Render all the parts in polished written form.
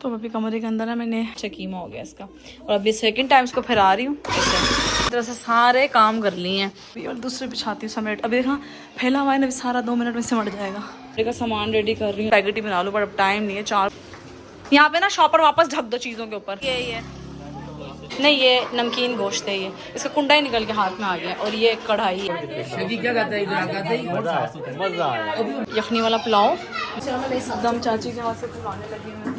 तो अभी कमरे के अंदर ना मैंने चकीमा हो गया इसका, और अभी सेकंड टाइम इसको फैला रही हूँ। इस तरह से सारे काम कर लिए हैं और दूसरे बिछाती हूँ समेट। अभी देखा फैला हुआ है ना, सारा 2 मिनट में सिमट जाएगा। का सामान रेडी कर रही हूँ, पैकेट ही बना लूँ, पर अब टाइम नहीं है। 4 यहाँ पे ना शॉपर वापस ढक दो चीज़ों के ऊपर। ये नहीं, ये नमकीन गोश्त है, ये इसका कुंडा ही निकल के हाथ में आ गया। और ये कढ़ाई है, यखनी वाला पुलाव दम चाची के हाथ से खुलवाने लगी हूँ।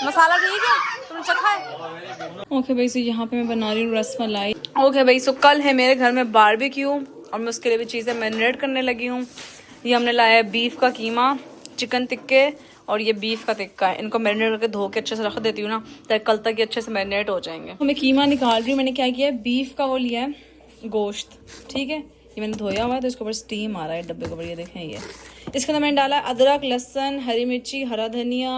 मसाला ठीक है, तुमने चखा है? ओके भाई, सो यहाँ पे मैं बना रही हूँ रसमलाई। ओके भाई, सो कल है मेरे घर में बारबेक्यू और मैं उसके लिए भी चीज़ें मैरिनेट करने लगी हूँ। ये हमने लाया है बीफ का कीमा, चिकन टिक्के और ये बीफ का टिक्का है। इनको मैरिनेट करके धो के अच्छे से रख देती हूँ ना, ताकि कल तक ये अच्छे से मैरिनेट हो जाएंगे। तो मैं कीमा निकाल रही हूँ। मैंने क्या किया है, बीफ का वो लिया है गोश्त, ठीक है। ये मैंने धोया हुआ है, तो इसके ऊपर स्टीम आ रहा है डब्बे के ऊपर, ये देखें। ये इसके अंदर मैंने डाला अदरक, लहसुन, हरी मिर्ची, हरा धनिया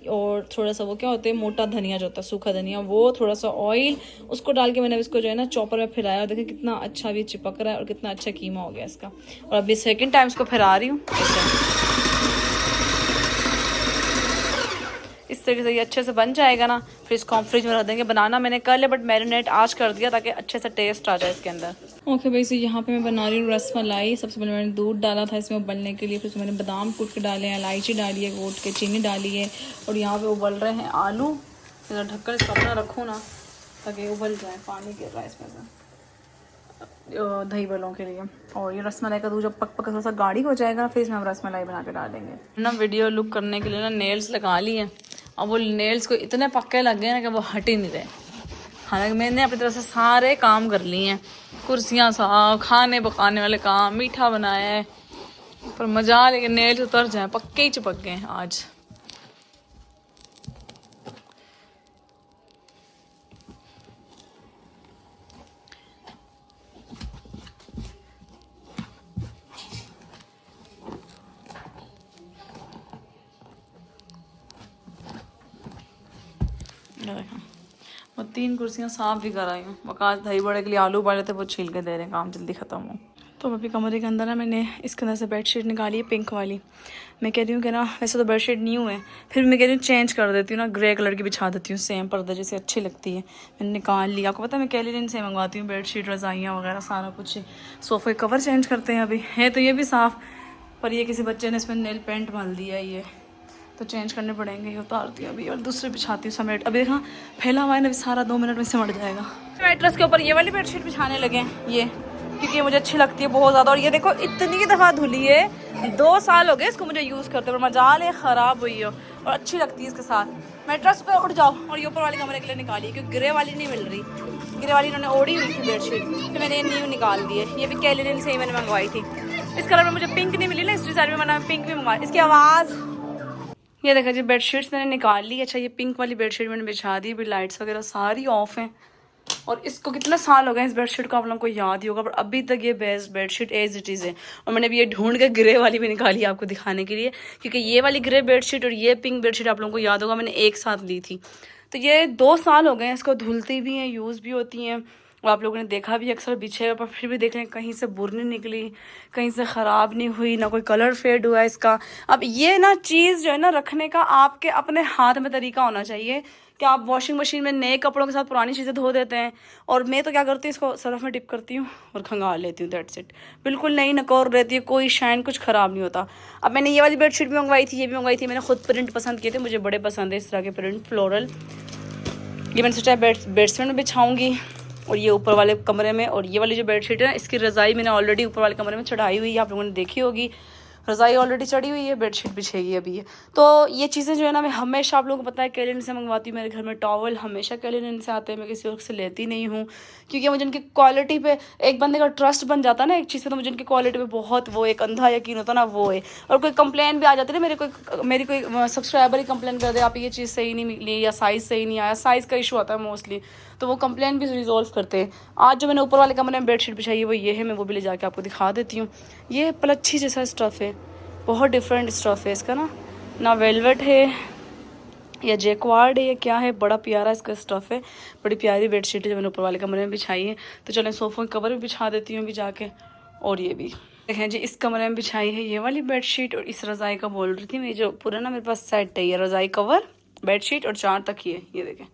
और थोड़ा सा वो क्या होता है मोटा धनिया जो होता है, सूखा धनिया, वो थोड़ा सा ऑयल, उसको डाल के मैंने इसको जो है ना चॉपर में फिराया। और देखिए कितना अच्छा भी चिपक रहा है और कितना अच्छा कीमा हो गया इसका। और अभी सेकंड टाइम इसको फिरा रही हूँ। इस तरीके से ये अच्छे से बन जाएगा ना, फिर इसको हम फ्रिज में रख देंगे। बनाना मैंने कल है, बट मैरिनेट आज कर दिया ताकि अच्छे से टेस्ट आ जाए इसके अंदर। ओके भाई, सो यहाँ पे मैं बना रही हूँ रसमलाई। सबसे पहले मैंने दूध डाला था इसमें उबलने के लिए, फिर मैंने बादाम कूट के डाले हैं, इलायची डाली है कूट के, चीनी डाली है, और यहाँ पे उबल रहे हैं आलू। इधर ढक्कन इसका अपना रखूँ ना ताकि उबल जाए, पानी गिर रहा है इसमें से दही बलों के लिए। और ये रसमलाई का दूध जब पक थोड़ा सा गाढ़ी हो जाएगा, फिर इसमें हम रसमलाई बना के डालेंगे ना। वीडियो लुक करने के लिए ना नेल्स लगा लिए, और वो नेल्स को इतने पक्के लग गए ना कि वो हट ही नहीं रहे। हालांकि मैंने अपनी तरफ से सारे काम कर लिए हैं, कुर्सियाँ साफ, खाने पकाने वाले काम, मीठा बनाया है, पर मजा, लेकिन नेल्स उतर जाए, पक्के ही चिपक गए हैं आज। वो 3 कुर्सियाँ साफ भी कर आई हूँ। वकास दही बड़े के लिए आलू उबाले थे, वो छील के दे रहे हैं, काम जल्दी ख़त्म हो। तो अभी कमरे के अंदर ना मैंने इसके अंदर से बेडशीट निकाली है, पिंक वाली। मैं कह रही हूँ कि ना वैसे तो बेडशीट न्यू है, फिर मैं कह रही हूँ चेंज कर देती हूँ ना, ग्रे कलर की बिछा देती हूँ, सेम पर्दा जैसे अच्छी लगती है। मैंने निकाल लिया। आपको पता है मैं कैलिन से मंगवाती हूँ बेडशीट, रज़ाइयाँ वगैरह सारा कुछ। सोफ़े कवर चेंज करते हैं अभी, है तो ये भी साफ़, पर ये किसी बच्चे ने इसमें नेल पेंट डाल दिया है, ये तो चेंज करने पड़ेंगे। ये उतारती हूँ अभी और दूसरे बिछाती हूँ समेट। अभी देखा फैला हुआ है ना, सारा 2 मिनट में सिमट जाएगा। मैट्रेस के ऊपर ये वाली बेडशीट बिछाने लगे हैं ये, क्योंकि ये मुझे अच्छी लगती है बहुत ज़्यादा। और ये देखो इतनी दफ़ा धुली है, 2 साल हो गए इसको मुझे यूज़ करते हुए, मजाल है ख़राब हुई हो, और अच्छी लगती है इसके साथ। मैट्रेस पे उठ जाओ। और ये ऊपर वाले कमरे के लिए निकाली, क्योंकि ग्रे वाली नहीं मिल रही, ग्रे वाली इन्होंने ओढ़ी हुई थी बेडशीट, फिर मैंने ये न्यू निकाल दी है। ये भी कैलिन से ही मैंने मंगवाई थी। इस कलर में मुझे पिंक नहीं मिली ना, इस डिज़ाइन में मैंने पिंक भी मंगवाई। इसकी आवाज़ ये देखा जी, बेडशीट्स मैंने निकाल ली। अच्छा, ये पिंक वाली बेडशीट मैंने बिछा दी, भी लाइट्स वगैरह सारी ऑफ हैं। और इसको कितना साल हो गए इस बेडशीट को, आप लोगों को याद ही होगा, पर अभी तक ये best bedsheet as it is है। और मैंने अभी ये ढूंढ के ग्रे वाली भी निकाली आपको दिखाने के लिए, क्योंकि ये वाली ग्रे बेडशीट और ये पिंक बेडशीट आप लोगों को याद होगा मैंने एक साथ ली थी। तो ये 2 साल हो गए हैं इसको, धुलती भी हैं, यूज़ भी होती हैं, और आप लोगों ने देखा भी अक्सर बिछे, पर फिर भी देख लें कहीं से बुर नहीं निकली, कहीं से ख़राब नहीं हुई, ना कोई कलर फेड हुआ है इसका। अब ये ना चीज़ जो है ना रखने का आपके अपने हाथ में तरीका होना चाहिए, कि आप वॉशिंग मशीन में नए कपड़ों के साथ पुरानी चीज़ें धो देते हैं, और मैं तो क्या करती हूँ इसको सर्फ में डिप करती हूँ और खंगाल लेती हूँ, दैट्स इट। बिल्कुल नई नकोर रहती है, कोई शाइन कुछ ख़राब नहीं होता। अब मैंने ये वाली बेडशीट भी मंगवाई थी, ये भी मंगवाई थी, मैंने खुद प्रिंट पसंद किए थे, मुझे बड़े पसंद है इस तरह के प्रिंट, फ्लोरल। ये मैंने सोचा बेडशीट में बिछाऊँगी, और ये ऊपर वाले कमरे में। और ये वाली जो बेडशीट है ना, इसकी रज़ाई मैंने ऑलरेडी ऊपर वाले कमरे में चढ़ाई हुई है, आप लोगों ने देखी होगी। रज़ाई ऑलरेडी चढ़ी हुई है, बेडशीट बिछेगी अभी ये। तो ये चीज़ें जो है ना, मैं हमेशा, आप लोगों को पता है, कैलिन से मंगवाती हूँ। मेरे घर में टॉवल हमेशा कैलिन से आते हैं, मैं किसी और से लेती नहीं हूँ, क्योंकि मुझे उनकी क्वालिटी पे एक बंदे का ट्रस्ट बन जाता है ना एक चीज़ पे, तो मुझे उनकी क्वालिटी पे बहुत वो एक अंधा यकीन होता है ना, वो है। और कोई कंप्लेन भी आ जाती है ना, मेरी कोई सब्सक्राइबर ही कंप्लेन कर दे, आप ये चीज़ सही नहीं मिली या साइज़ सही नहीं आया, साइज़ का इशू आता है मोस्टली, तो वो कंप्लेन भी रिजॉल्व करते हैं। आज जो मैंने ऊपर वाले कमरे में बेडशीट बिछाई है वो ये है, मैं वो भी ले जाके आपको दिखा देती हूँ। ये पलच्छी जैसा स्टफ़ है, बहुत डिफरेंट स्टफ़ है इसका ना वेलवेट है या जैक्वार्ड है या क्या है, बड़ा प्यारा इसका स्टफ़ है, बड़ी प्यारी बेडशीट है जो मैंने ऊपर वाले कमरे में बिछाई है। तो चलें सोफ़ों के कवर भी बिछा देती हूँ अभी जाके, और ये भी देखें जी, इस कमरे में बिछाई है ये वाली बेडशीट, और इस रज़ाई का बोल रही थी मैं, जो पूरा ना मेरे पास सेट है, ये रज़ाई कवर, बेडशीट और 4 तकिए। ये देखें,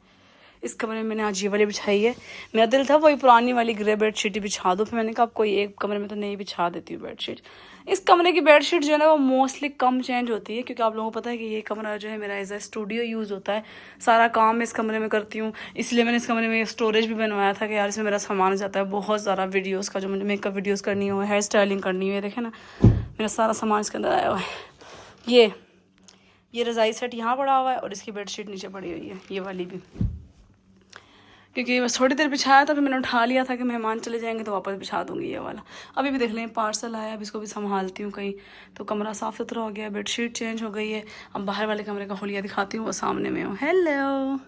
इस कमरे में मैंने आज ये वाली बिछाई है। मेरा दिल था वही पुरानी वाली ग्रे बेडशीट ही बिछा दूँ, फिर मैंने कहा अब कोई एक कमरे में तो नहीं बिछा देती हूँ बेडशीट। इस कमरे की बेडशीट जो है ना वो मोस्टली कम चेंज होती है, क्योंकि आप लोगों को पता है कि ये कमरा जो है मेरा एज ए स्टूडियो यूज़ होता है। सारा काम मैं इस कमरे में करती हूँ, इसलिए मैंने इस कमरे में स्टोरेज भी बनवाया था कि यार इसमें मेरा सामान जाता है बहुत ज़्यादा। वीडियोज़ का जो मुझे मेकअप वीडियोज़ करनी हो, हेयर स्टाइलिंग करनी हो, देखें ना मेरा सारा सामान इसके अंदर आया हुआ है। ये रज़ाई सेट यहाँ पड़ा हुआ है और इसकी बेडशीट नीचे पड़ी हुई है, ये वाली भी, क्योंकि बस थोड़ी देर बिछाया था, फिर मैंने उठा लिया था कि मेहमान चले जाएंगे तो वापस बिछा दूंगी ये वाला। अभी भी देख लें पार्सल आया, अब इसको भी संभालती हूँ कहीं। तो कमरा साफ़ सुथरा हो गया, बेडशीट चेंज हो गई है। अब बाहर वाले कमरे का हुलिया दिखाती हूँ, वो सामने में हूँ। हेलो,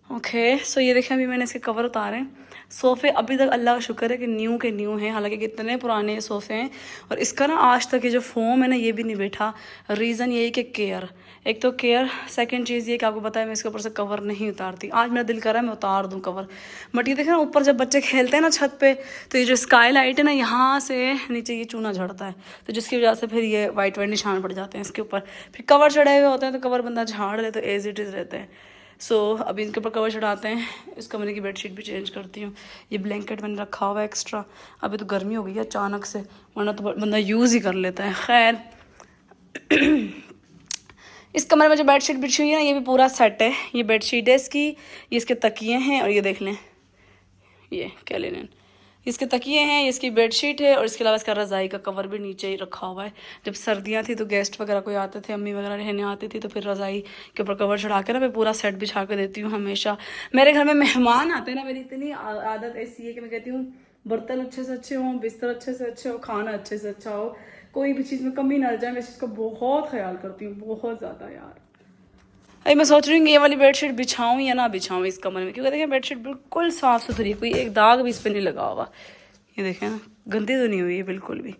ओके सो ये देखें अभी मैंने इसके कवर उतारे। सोफ़े अभी तक अल्लाह का शुक्र है कि न्यू के न्यू हैं, हालांकि कितने पुराने सोफ़े हैं। और इसका ना आज तक ये जो फोम है ना ये भी नहीं बैठा। रीज़न यही कि केयर, एक तो केयर, सेकंड चीज़ ये कि आपको पता है मैं इसके ऊपर से कवर नहीं उतारती। आज मेरा दिल कर रहा है मैं उतार दूँ कवर, बट ये देखें ना ऊपर जब बच्चे खेलते हैं ना छत पे, तो ये जो स्काई लाइट है ना यहाँ से नीचे ये चूना झड़ता है, तो जिसकी वजह से फिर ये वाइट वाइट निशान पड़ जाते हैं इसके ऊपर। फिर कवर चढ़े हुए होते हैं तो कवर बंदा झाड़ ले तो एज इट इज़ रहते हैं। सो अभी इनके ऊपर कवर चढ़ाते हैं। इस कमरे की बेडशीट भी चेंज करती हूँ। ये ब्लैंकेट मैंने रखा हुआ है एक्स्ट्रा, अभी तो गर्मी हो गई है अचानक से, वरना तो बंदा यूज़ ही कर लेता है। खैर इस कमरे में जो बेडशीट बिछी हुई है ना ये भी पूरा सेट है। ये बेडशीट है इसकी, ये इसके तकिए हैं, और ये देख लें ये क्या लेने, इसके तकिए हैं, ये इसकी बेडशीट है, और इसके अलावा इसका रज़ाई का कवर भी नीचे ही रखा हुआ है। जब सर्दियाँ थी तो गेस्ट वगैरह कोई आते थे, अम्मी वगैरह रहने आती थी, तो फिर रज़ाई के ऊपर कवर चढ़ा के ना मैं पूरा सेट बिछा के देती हूँ हमेशा। मेरे घर में मेहमान आते हैं ना, मेरी इतनी आदत ऐसी है कि मैं कहती हूँ बर्तन अच्छे से अच्छे हों, बिस्तर अच्छे से अच्छे हो, खाना अच्छे से अच्छा हो, कोई भी चीज़ में कमी ना जाए। मैं इस चीज़ का बहुत ख्याल करती हूँ, बहुत ज़्यादा यार। अरे मैं सोच रही हूँ कि ये वाली बेडशीट बिछाऊँ या ना बिछाऊँ इस कमरे में, क्योंकि देखिए बेडशीट बिल्कुल साफ़ सुथरी, कोई एक दाग भी इस पर नहीं लगा हुआ। ये देखें ना, गंदी तो नहीं हुई है बिल्कुल भी,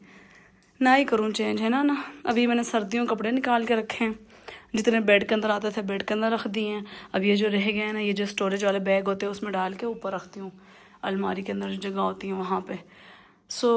ना ही करूँ चेंज, है ना। अभी मैंने सर्दियों कपड़े निकाल के रखे हैं, जितने बेड के अंदर आते थे बेड के अंदर रख दिए हैं। अब ये जो रह गए हैं ना, ये जो स्टोरेज वाले बैग होते हैं उसमें डाल के ऊपर रखती हूँ, अलमारी के अंदर जो जगह होती है वहाँ पे। सो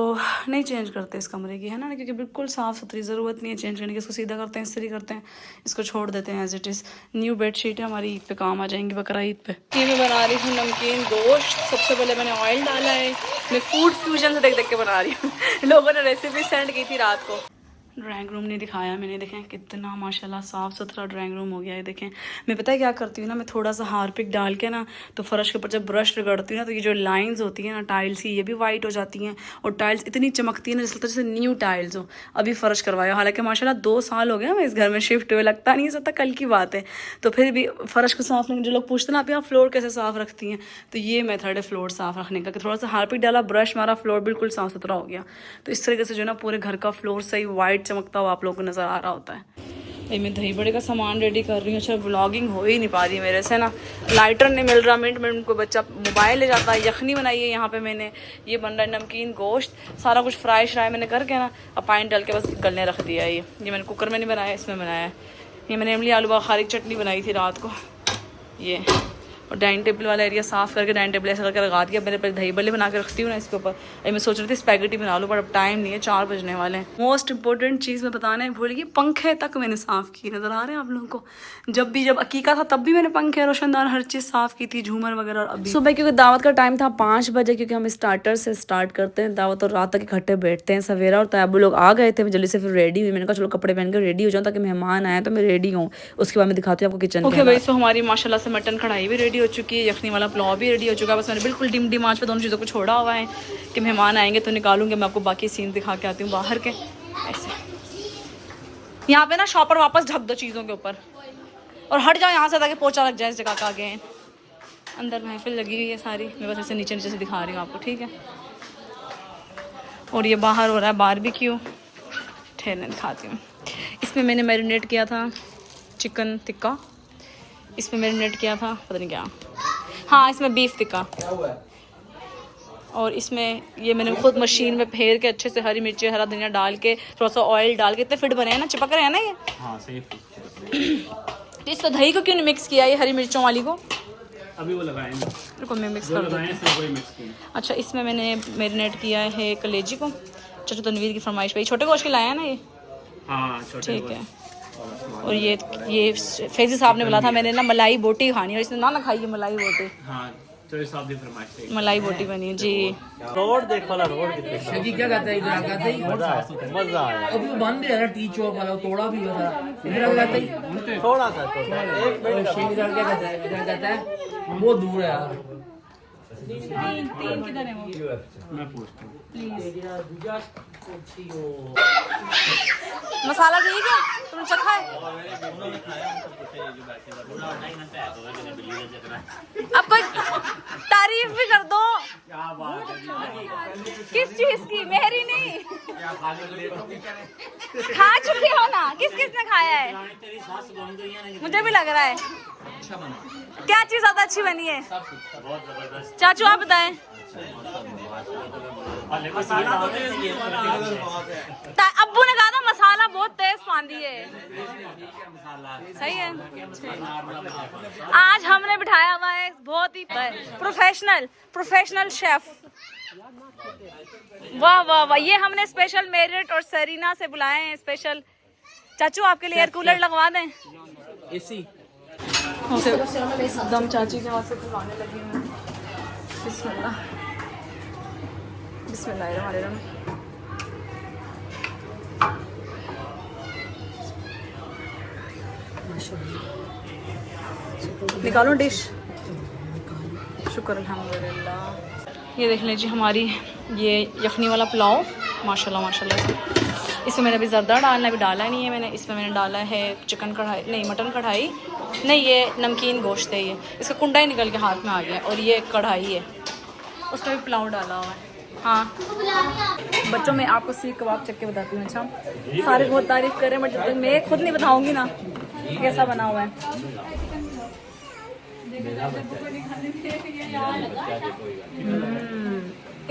नहीं चेंज करते इस कमरे की, है ना, क्योंकि बिल्कुल साफ़ सुथरी, ज़रूरत नहीं है चेंज करने की। इसको सीधा करते हैं, इस्त्री करते हैं, इसको छोड़ देते हैं as it is. New bedsheet है, हमारी ईद पे काम आ जाएंगी, बकरा ईद पे। ये मैं बना रही हूँ नमकीन गोश्त। सबसे पहले मैंने ऑयल डाला है, मैं फूड फ्यूजन से देख देख के बना रही हूँ लोगों ने रेसिपी सेंड की थी रात को। ड्राइंग रूम नहीं दिखाया मैंने, देखें कितना माशाल्लाह साफ़ सुथरा ड्राइंग रूम हो गया है। देखें मैं पता है क्या करती हूँ ना, मैं थोड़ा सा हार्पिक डाल के ना तो फ़र्श के ऊपर जब ब्रश रगड़ती हूँ ना, तो ये जो लाइंस होती हैं ना टाइल्स की, ये भी वाइट हो जाती हैं, और टाइल्स इतनी चमकती है ना जैसे जैसे न्यू टाइल्स हो। अभी फ़र्श करवाया, हालांकि माशाल्लाह 2 साल हो गया मैं इस घर में शिफ्ट हुए, लगता नहीं सकता कल की बात है। तो फिर भी फ़र्श को साफ़ रखने, जो लोग पूछते हैं ना आप यहाँ फ्लोर कैसे साफ़ रखती हैं, तो ये मेथड है फ्लोर साफ़ रखने का, कि थोड़ा सा हार्पिक डाला, ब्रश मारा, फ्लोर बिल्कुल साफ़ सुथरा हो गया। तो इस तरीके से जो है ना पूरे घर का फ्लोर सही वाइट चमकता हुआ आप लोगों को नज़र आ रहा होता है। भाई मैं दही बड़े का सामान रेडी कर रही हूँ। अच्छा व्लॉगिंग हो ही नहीं पा रही मेरे से ना, लाइटर नहीं मिल रहा, मिनट को बच्चा मोबाइल ले जाता है। यखनी बनाई है यहाँ पे मैंने, ये बन रहा है नमकीन गोश्त, सारा कुछ फ्राई श्राई मैंने करके ना अब पानी डाल के बस गलने रख दिया है। ये मैंने कुकर में नहीं बनाया, इसमें बनाया है। ये मैंने इमली आलू बुखारी की चटनी बनाई थी रात को। ये और डाइनिंग टेबल वाला एरिया साफ़ करके डाइनिंग टेबल ऐसा करके लगा दिया। मैंने पहले दही बल्ले बना के रखती हूँ ना इसके ऊपर। अभी मैं सोच रही थी स्पैगेटी बना लूँ, पर अब टाइम नहीं है, 4 बजने वाले हैं। मोस्ट इंपॉर्टेंट चीज़ मैं बताना है भूल गई, पंखे तक मैंने साफ़ की, नज़र आ रहे हैं आप लोगों को। जब अकीका था तब भी मैंने पंखे, रोशनदान, हर चीज़ साफ़ की थी, झूमर वगैरह। और अभी सुबह क्योंकि दावत का टाइम था 5 बजे, क्योंकि हम स्टार्टर से स्टार्ट करते हैं दावत और रात तक इकट्ठे बैठते हैं। सवेरा और तैयबू लोग आ गए थे, मैं जल्दी से फिर रेडी हुई। मैंने कहा चलो कपड़े पहन कर रेडी हो जाऊँ ताकि मेहमान आए तो मैं रेडी हूँ, उसके बाद मैं दिखाती हूँ आपको किचन। ओके भाई, सो हमारी माशाल्लाह से मटन कढ़ाई भी रेडी हो चुकी है, यखनी वाला पुलाव भी रेडी हो चुका है। बस मैंने बिल्कुल डिम आंच पे दोनों चीज़ों को छोड़ा हुआ है कि मेहमान आएंगे तो निकालूंगी। मैं आपको बाकी सीन दिखा के आती हूँ बाहर के। ऐसे यहाँ पे ना शॉपर वापस ढक दो चीज़ों के ऊपर और हट जाओ यहाँ से ताकि पोछा लग जाए इस जगह का आगे। अंदर महफिल लगी हुई है सारी, मैं बस ऐसे नीचे से दिखा रही हूँ आपको, ठीक है। और ये बाहर हो रहा है बारबेक्यू, ठहरने दिखाती हूँ। इसमें मैंने मैरिनेट किया था चिकन टिक्का, इसमें मैरिनेट किया था पता नहीं क्या, हाँ इसमें बीफ टिक्का, और इसमें ये मैंने खुद मशीन में फेर के अच्छे से हरी मिर्ची हरा धनिया डाल के थोड़ा सा ऑयल डाल के, इतने फिट बने हैं ना, चिपक रहे हैं ना ये। हाँ सही। तो इसको दही को क्यों नहीं मिक्स किया, ये हरी मिर्चों वाली को अभी वो लगाएंगे, रुको मैं मिक्स कर दूँ। अच्छा इसमें मैंने मैरिनेट किया है कलेजी को, चाचू तनवीर की फरमाइश पे छोटे गोश्त के लाया है ना ये। हाँ छोटे ठीक है। और ये फैजी साहब ने बोला था मैंने ना मलाई बोटी खानी है, और इसने ना खाई है मलाई बोटी। हाँ तो इस साहब की फरमाइश थी मलाई बोटी बनी है जी। रोड देखो ना, रोड कितने शकी क्या कहता है, इधर आ कहता है मजा आया, मजा आया। अभी वो बंद है ना, टी चौक वाला तोड़ा भी हुआ था, इधर आ कहता है थोड़ा सा तो एक मिनट शेख इधर क्या कहता है, इधर कहता है बहुत दूर है यार। तीन किधर है वो? मैं पूछता हूँ। मसाला ठीक है, तुमने चखा है? अब कोई तारीफ भी कर दो। किस चीज की? मेहरी नहीं खा चुकी हो ना? किस किसने खाया है? मुझे भी लग रहा है। क्या चीज ज्यादा अच्छी बनी है? चाचू आप बताएं। अब्बू ने कहा था मसाला बहुत तेज पानी है। सही है। आज हमने बिठाया हुआ है बहुत ही प्रोफेशनल शेफ। वाह वाह वाह, ये हमने स्पेशल मेरिट और सरीना से बुलाए हैं स्पेशल। चाचू आपके लिए एयर कूलर लगवा दें? एसी दम चाची के हाथ से खुलवाने लगी हूँ। बिस्मिल्लाह बिस्मिल्लाहिर्रहमानिर्रहीम। निकालो डिश। शुक्र अल्हम्दुलिल्लाह। ये देख लीजिए हमारी ये यखनी वाला पुलाव, माशाल्लाह माशाल्लाह से। इसमें मैंने अभी ज़रदा डालना भी डाला नहीं है मैंने। इसमें मैंने डाला है चिकन कढ़ाई, नहीं मटन कढ़ाई नहीं, ये नमकीन गोश्त है। ये इसका कुंडा ही निकल के हाथ में आ गया। और ये कढ़ाई है, उसमें भी पुलाव डाला हुआ है। हाँ बच्चों, मैं आपको सीख कबाब चख के बताती हूँ। अच्छा, सारे बहुत तारीफ़ कर रहे हैं बट मैं खुद नहीं बताऊँगी ना कैसा बना हुआ है।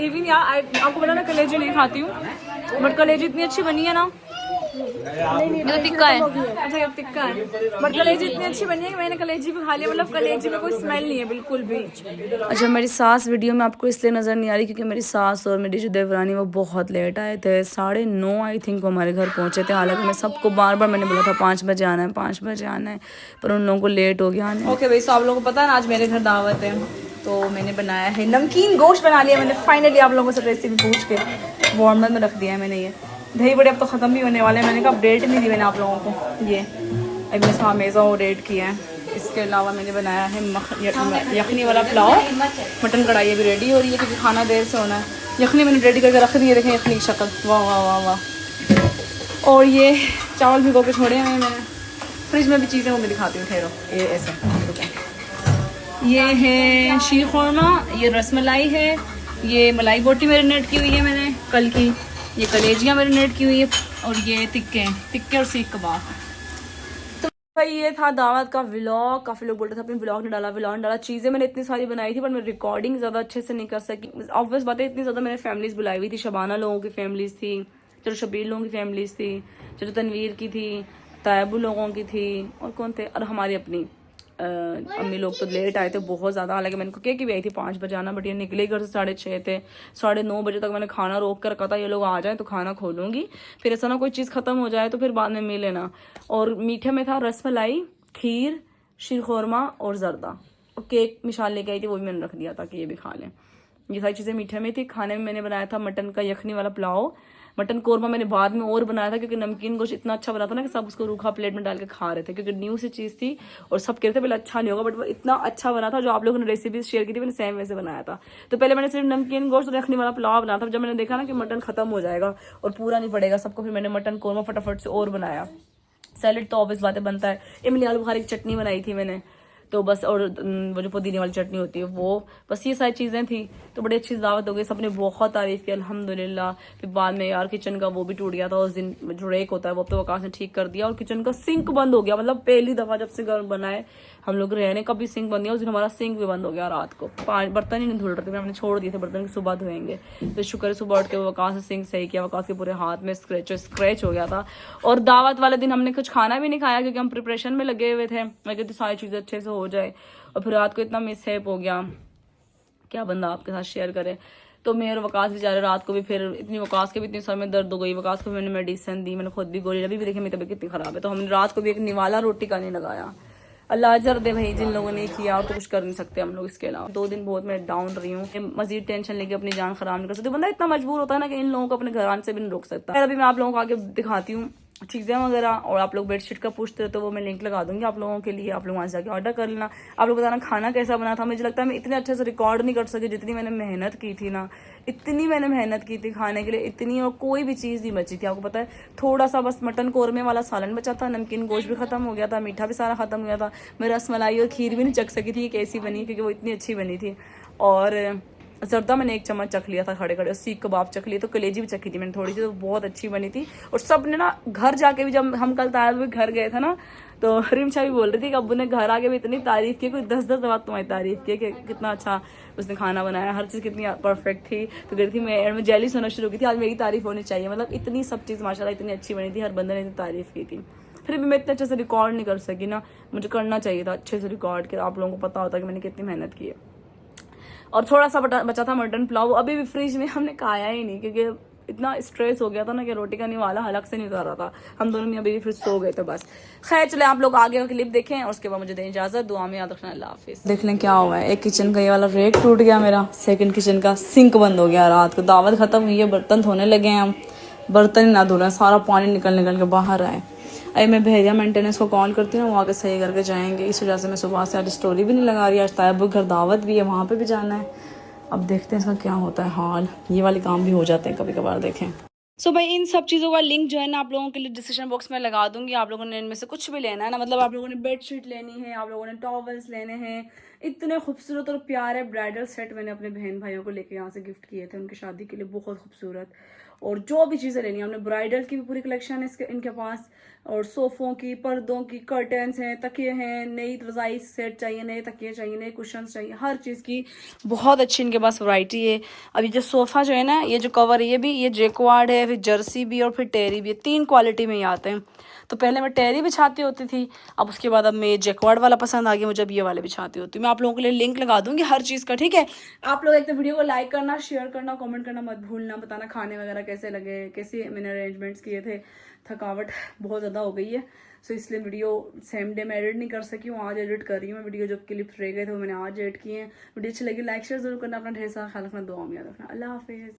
इवन यार आपको पता मैं कलेजी नहीं खाती हूँ, बट कलेजी इतनी अच्छी बनी है ना। ये तो टिक्का है। अच्छा ये टिक्का है, बट कलेजी इतनी अच्छी बनी है कि मैंने कलेजी भी खा लिया। मतलब कलेजी में कोई स्मेल नहीं है बिल्कुल भी। अच्छा, मेरी सास वीडियो में आपको इसलिए नज़र नहीं आ रही क्योंकि मेरी सास और मेरी जो देवरानी वो बहुत लेट आए थे। 9:30 आई थिंक वो हमारे घर पहुँचे थे। हालांकि मैं सबको बार बार मैंने बोला था 5 बजे आना है, 5 बजे आना है, पर उन लोगों को लेट हो गया आने। ओके भाई, सब लोगों को पता है ना आज मेरे घर दावत है, तो मैंने बनाया है नमकीन गोश्त बना लिया मैंने फाइनली। आप लोगों से रेसिपी पूछ के वार्मर में रख दिया है मैंने। ये दही बड़े अब तो ख़त्म भी होने वाले हैं। मैंने कहा अपडेट नहीं दी मैंने आप लोगों को। ये अभी इसमें हमेज़ा वो रेड किया है। इसके अलावा मैंने बनाया है यखनी वाला पुलाव। मटन कढ़ाई अभी रेडी हो रही है क्योंकि खाना देर से होना है। यखनी मैंने रेडी करके रख दी है, देखें यखनी की शक्ल, वाह वाह वाह वाह। और ये चावल भिगो के छोड़े हैं मैंने। फ्रिज में भी चीज़ें वो मैं दिखाती हूँ, ठहरो। ये ऐसे ये है शीर खुरमा, ये रसमलाई है, ये मलाई बोटी मैरिनेट की हुई है मैंने कल की, ये कलेजियाँ मैरिनेट की हुई है, और ये टिक्के और सीख कबाब। तो भाई ये था दावत का व्लॉग। काफ़ी लोग बोल रहे थे अपने व्लॉग ने डाला। चीज़ें मैंने इतनी सारी बनाई थी पर मैं रिकॉर्डिंग ज़्यादा अच्छे से नहीं कर सकी। ऑब्वियस बात है, इतनी ज़्यादा मैंने फैमिलीज़ बुलाई हुई थी। शबाना लोगों की फैमिलीज़ थी, चलो शबीर लोगों की फैमिलीज़ थी, चलो तनवीर की थी, तायबू लोगों की थी, और कौन थे, और हमारी अपनी अम्मी लोग तो लेट आए थे बहुत ज़्यादा। हालांकि मैंने को क्या कि भी आई थी 5 बजे आना, बट ये निकले घर से 6:30 थे। 9:30 बजे तक मैंने खाना रोक कर रखा था, ये लोग आ जाए तो खाना खोलूँगी, फिर ऐसा ना कोई चीज़ ख़त्म हो जाए तो फिर बाद में मिले ना। और मीठे में था रसमलाई, खीर, शीर खुरमा और जर्दा, और केक मिशाल लेके आई थी, वो भी मैंने रख दिया था कि ये भी खा लें। ये सारी चीज़ें मीठे में थी। खाने में मैंने बनाया था मटन का यखनी वाला पुलाव। मटन कोरमा मैंने बाद में और बनाया था क्योंकि नमकीन गोश्त इतना अच्छा बना था ना कि सब उसको रूखा प्लेट में डाल के खा रहे थे, क्योंकि न्यू सी चीज़ थी और सब कह रहे थे पहले अच्छा नहीं होगा, बट वो इतना अच्छा बना था। जो आप लोगों ने रेसिपीज शेयर की थी मैंने सेम वैसे बनाया था। तो पहले मैंने सिर्फ नमकीन गोश्त और यखनी वाला पुलाव बनाया था। जब मैंने देखा ना कि मटन खत्म हो जाएगा और पूरा नहीं पड़ेगा सबको, फिर मैंने मटन कोरमा फटाफट से और बनाया। सैलेड तो ऑब्वियस बातें बनता है। इमली आलू बुखारे की चटनी बनाई थी मैंने, तो बस, और वो जो पुदीने वाली चटनी होती है वो, बस ये सारी चीज़ें थी। तो बड़ी अच्छी दावत हो गई, सबने बहुत तारीफ़ की अल्हम्दुलिल्लाह। फिर बाद में यार किचन का वो भी टूट गया था उस दिन, जो रेक होता है वो तो वकास ने ठीक कर दिया, और किचन का सिंक बंद हो गया। मतलब पहली दफ़ा जब से घर बनाए हम लोग रहने का भी सिंक बंद गया। उस दिन हमारा सिंक भी बंद हो गया। रात को 5 बर्तन ही नहीं धुल रहे थे, हमने छोड़ दिए थे बर्तन कि सुबह धोएंगे। तो शुक्र है सुबह उठ के वकास ने सिंक सही किया। वकास के पूरे हाथ में स्क्रैच हो गया था। और दावत वाले दिन हमने कुछ खाना भी नहीं खाया क्योंकि हम प्रिपरेशन में लगे हुए थे। मैं कहती सारी चीज़ें अच्छे से हो जाए, और फिर रात को इतना मिसहैप हो गया, क्या बंदा आपके साथ शेयर करे। तो मैं और वकास बेचारे रात को भी फिर इतनी वकास के भी इतनी सर में दर्द हो गई, वकास को भी मैंने मेडिसिन दी, मैंने खुद भी गोली, अभी भी देखिए मेरी तबीयत कितनी ख़राब है, तो हमने रात को भी एक निवाला रोटी का नहीं लगाया। अल्लाह अजर दे भाई, जिन लोगों ने किया और तो कुछ कर नहीं सकते हम लोग इसके अलावा। 2 दिन बहुत मैं डाउन रही हूँ, मजीद टेंशन लेके अपनी जान खराब नहीं कर सकती। बंदा इतना मजबूर होता है ना कि इन लोगों को अपने घर आने से भी नहीं रोक सकता। फिर अभी मैं आप लोगों को आगे दिखाती हूँ चीज़ें वगैरह, और आप लोग बेडशीट का पूछते हो तो वो मैं लिंक लगा दूंगी आप लोगों के लिए, आप लोग वहाँ जाके ऑर्डर कर लेना। आप लोग बताना खाना कैसा बना था। मुझे लगता है मैं इतने अच्छे से रिकॉर्ड नहीं कर सकी जितनी मैंने मेहनत की थी ना, इतनी मैंने मेहनत की थी खाने के लिए, इतनी, और कोई भी चीज़ नहीं बची थी। आपको पता है थोड़ा सा बस मटन कौरमे वाला सालन बचा था, नमकीन गोश्त भी खत्म हो गया था, मीठा भी सारा खत्म हो गया था, मैं रसमलाई और खीर भी नहीं चख सकी थी कि कैसी बनी, क्योंकि वो इतनी अच्छी बनी थी। और जर्दा मैंने 1 चम्मच चख लिया था खड़े खड़े, सीख कबाब चख लिए, तो कलेजी भी चखी थी मैंने थोड़ी सी, तो बहुत अच्छी बनी थी। और सब ने ना घर जाके भी, जब हम कल तायब भी घर गए थे ना, तो रिमशा भी बोल रही थी कि अब्बू ने घर आके भी इतनी तारीफ की, कोई 10-10 बार तुम्हारी तारीफ की कि कितना अच्छा उसने खाना बनाया, हर चीज़ कितनी परफेक्ट थी। तो कह रही थी मैं जेलिस होना शुरू की थी, आज मेरी तारीफ होनी चाहिए, मतलब इतनी सब चीज़ माशाल्लाह इतनी अच्छी बनी थी, हर बंदे ने इतनी तारीफ की थी। फिर भी मैं इतने अच्छे से रिकॉर्ड नहीं कर सकी ना, मुझे करना चाहिए था अच्छे से रिकॉर्ड के, आप लोगों को पता होता कि मैंने कितनी मेहनत की है। और थोड़ा सा बचा था मटन पुलाव, अभी भी फ्रिज में हमने खाया ही नहीं, क्योंकि इतना स्ट्रेस हो गया था ना कि रोटी का निवाला हलक से नहीं उतार रहा था। हम दोनों में अभी भी फिर सो गए थे बस। खैर चले, आप लोग आगे का क्लिप देखें और उसके बाद मुझे दें इजाजत। दुआ में याद रखना, अल्लाह हाफिज। देख लें क्या हुआ है, एक किचन का ये वाला रेक टूट गया मेरा, सेकंड किचन का सिंक बंद हो गया। रात को दावत खत्म हुई है, बर्तन धोने लगे हैं हम, बर्तन ही ना धो रहे हैं, सारा पानी निकल के बाहर आए। अरे मैं भेजा मेंटेनेंस को कॉल करती हूँ, वहाँ के सही करके जाएंगे। इस वजह से मैं सुबह से आज स्टोरी भी नहीं लगा रही। आज तायब घर दावत भी है, वहाँ पे भी जाना है। अब देखते हैं इसका क्या होता है हाल। ये वाले काम भी हो जाते हैं कभी कभार, देखें। सो भाई इन सब चीज़ों का लिंक जो है ना आप लोगों के लिए डिस्क्रिप्शन बॉक्स में लगा दूंगी। आप लोगों ने इनमें से कुछ भी लेना है ना, मतलब आप लोगों ने बेडशीट लेनी है, आप लोगों ने टॉवल्स लेने हैं, इतने खूबसूरत और प्यारे ब्राइडल सेट मैंने अपने बहन भाइयों को लेके यहाँ से गिफ्ट किए थे उनकी शादी के लिए, बहुत खूबसूरत। और जो भी चीज़ें लेनी है हमने, ब्राइडल की भी पूरी कलेक्शन है इनके पास, और सोफ़ों की, पर्दों की, कर्टन्स हैं, तकिए हैं, नई रज़ाई सेट चाहिए, नए तकिए चाहिए, नए कुशन्स चाहिए, हर चीज़ की बहुत अच्छी इनके पास वैरायटी है। अभी जो सोफ़ा जो है ना, ये जो कवर है, ये जैक्वार्ड है, फिर जर्सी भी और फिर टेरी भी है, 3 क्वालिटी में ये आते हैं। तो पहले मैं टेरी बिछाती होती थी, अब उसके बाद अब मैं जैक्वार्ड वाला पसंद आ गया मुझे, अब ये वाले बिछाती होती हूँ। मैं आप लोगों के लिए लिंक लगा दूंगी हर चीज़ का, ठीक है। आप लोग एक तो वीडियो को लाइक करना, शेयर करना, कमेंट करना मत भूलना, बताना खाने वगैरह कैसे लगे, कैसे मैंने अरेंजमेंट्स किए थे। थकावट बहुत ज़्यादा हो गई है, सो इसलिए वीडियो सेम डे में एडिट नहीं कर सकी हूँ, आज एडिट कर रही हूँ मैं। वीडियो जो क्लिप्स रह गए थे वो मैंने आज एडिट किए हैं। वीडियो अच्छी लगी लाइक शेयर जरूर करना, अपना ढेर सारा ख्याल रखना, दुआ में याद रखना। अल्लाह हाफिज़।